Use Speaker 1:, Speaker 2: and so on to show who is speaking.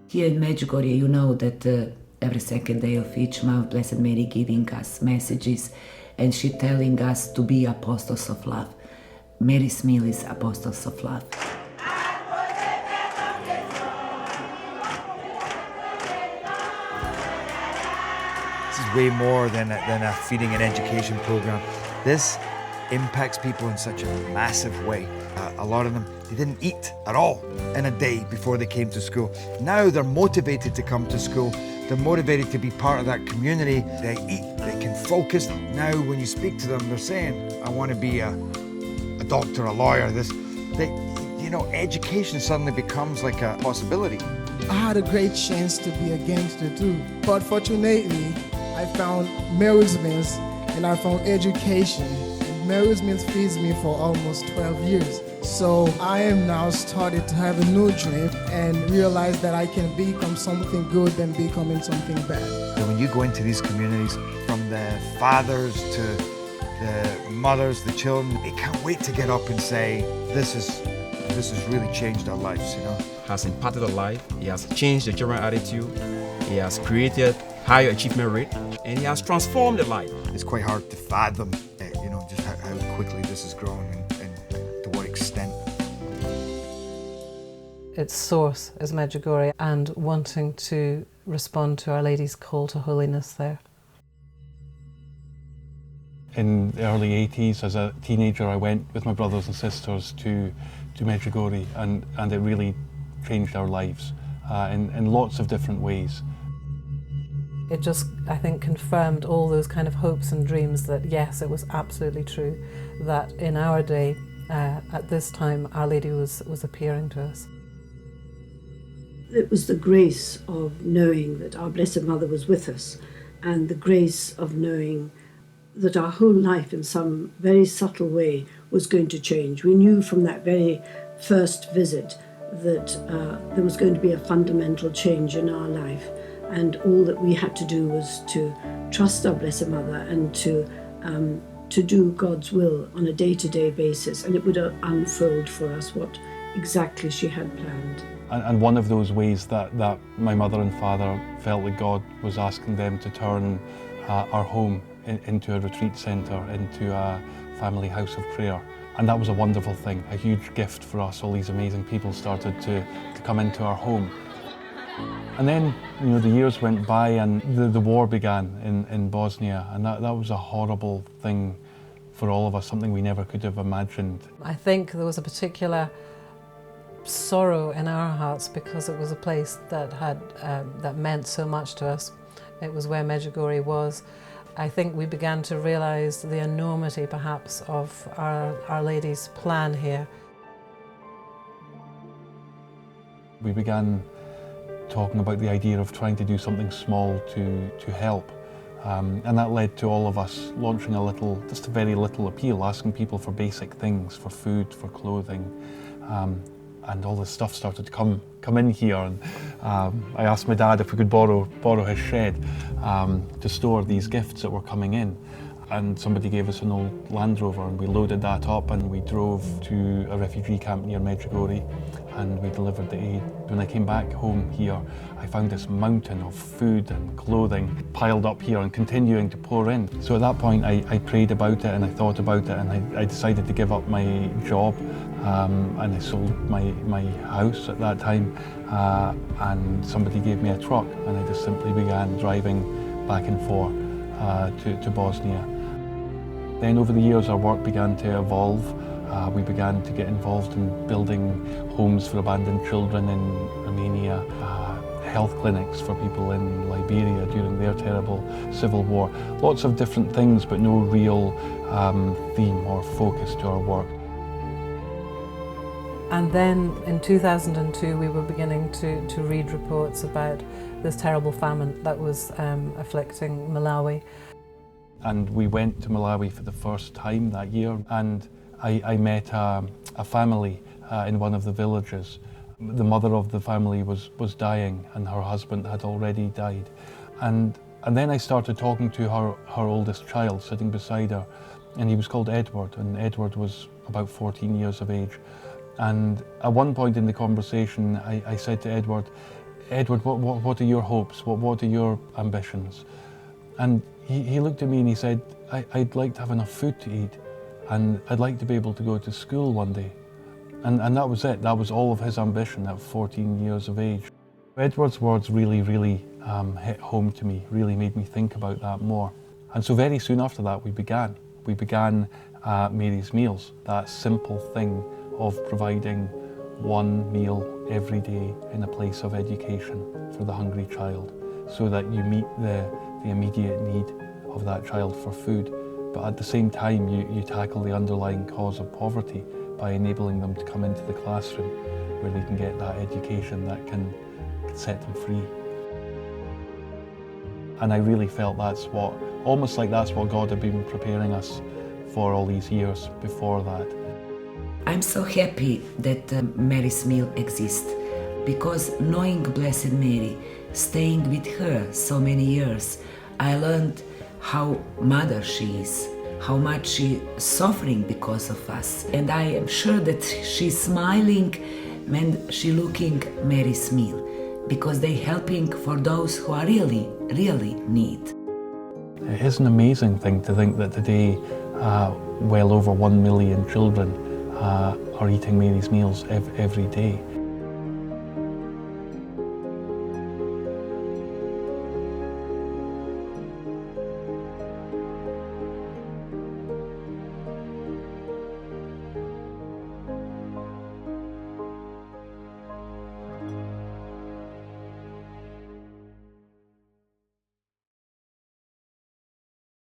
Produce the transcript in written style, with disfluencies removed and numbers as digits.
Speaker 1: Here in Medjugorje, you know that every second day of each month, Blessed Mary giving us messages, and she telling us to be apostles of love. Mary Smil is apostles of love.
Speaker 2: This is way more than a feeding and education program. This impacts people in such a massive way. A lot of them, they didn't eat at all in a day before they came to school. Now they're motivated to come to school. They're motivated to be part of that community. They eat, they can focus. Now when you speak to them, they're saying, I want to be a doctor, a lawyer, education suddenly becomes like a possibility.
Speaker 3: I had a great chance to be a gangster too, but fortunately, I found Mary's Mills and I found education. And Mary's Mills feeds me for almost 12 years. So I am now started to have a new dream and realize that I can become something good than becoming something bad.
Speaker 2: And when you go into these communities, from the fathers to the mothers, the children, they can't wait to get up and say, this has really changed our lives,
Speaker 4: Has impacted our life, he has changed the children's attitude, he has created higher achievement rate, and he has transformed their life.
Speaker 2: It's quite hard to fathom, just how quickly this has grown and to what extent.
Speaker 5: Its source is Medjugorje, and wanting to respond to Our Lady's call to holiness there.
Speaker 6: In the early 80s, as a teenager, I went with my brothers and sisters to Medjugorje, and it really changed our lives in lots of different ways.
Speaker 5: It just, I think, confirmed all those kind of hopes and dreams that, yes, it was absolutely true, that in our day, at this time, Our Lady was appearing to us.
Speaker 7: It was the grace of knowing that our Blessed Mother was with us, and the grace of knowing that our whole life in some very subtle way was going to change. We knew from that very first visit that there was going to be a fundamental change in our life, and all that we had to do was to trust our Blessed Mother and to do God's will on a day-to-day basis, and it would unfold for us what exactly she had planned.
Speaker 6: And one of those ways that my mother and father felt that God was asking them to turn our home into a retreat centre, into a family house of prayer. And that was a wonderful thing, a huge gift for us. All these amazing people started to come into our home. And then, the years went by and the war began in Bosnia, and that was a horrible thing for all of us, something we never could have imagined.
Speaker 5: I think there was a particular sorrow in our hearts because it was a place that that meant so much to us. It was where Medjugorje was. I think we began to realise the enormity, perhaps, of Our Lady's plan here.
Speaker 6: We began talking about the idea of trying to do something small to help. And that led to all of us launching just a very little appeal, asking people for basic things, for food, for clothing. And all this stuff started to come in here. And I asked my dad if we could borrow his shed to store these gifts that were coming in. And somebody gave us an old Land Rover, and we loaded that up and we drove to a refugee camp near Medjugorje, and we delivered the aid. When I came back home here, I found this mountain of food and clothing piled up here and continuing to pour in. So at that point I prayed about it and I thought about it, and I decided to give up my job, and I sold my house at that time, and somebody gave me a truck, and I just simply began driving back and forth to Bosnia. Then over the years our work began to evolve. We began to get involved in building homes for abandoned children in Romania, health clinics for people in Liberia during their terrible civil war. Lots of different things, but no real theme or focus to our work.
Speaker 5: And then in 2002 we were beginning to read reports about this terrible famine that was afflicting Malawi.
Speaker 6: And we went to Malawi for the first time that year, and I met a family in one of the villages. The mother of the family was dying, and her husband had already died. And then I started talking to her oldest child sitting beside her, and he was called Edward, and Edward was about 14 years of age. And at one point in the conversation, I said to Edward, Edward, what are your hopes? What are your ambitions? And he looked at me and he said, I'd like to have enough food to eat, and I'd like to be able to go to school one day. And that was it. That was all of his ambition at 14 years of age. Edward's words really hit home to me, really made me think about that more. And so very soon after that, we began. We began Mary's Meals, that simple thing of providing one meal every day in a place of education for the hungry child, so that you meet the immediate need of that child for food, but at the same time you tackle the underlying cause of poverty by enabling them to come into the classroom where they can get that education that can set them free. And I really felt almost like that's what God had been preparing us for all these years before that.
Speaker 1: I'm so happy that Mary's Meal exists, because knowing Blessed Mary, staying with her so many years, I learned how mother she is, how much she's suffering because of us. And I am sure that she's smiling when she looking Mary's Meal, because they helping for those who are really need.
Speaker 6: It is an amazing thing to think that today well over 1 million children are eating Mary's Meals every day.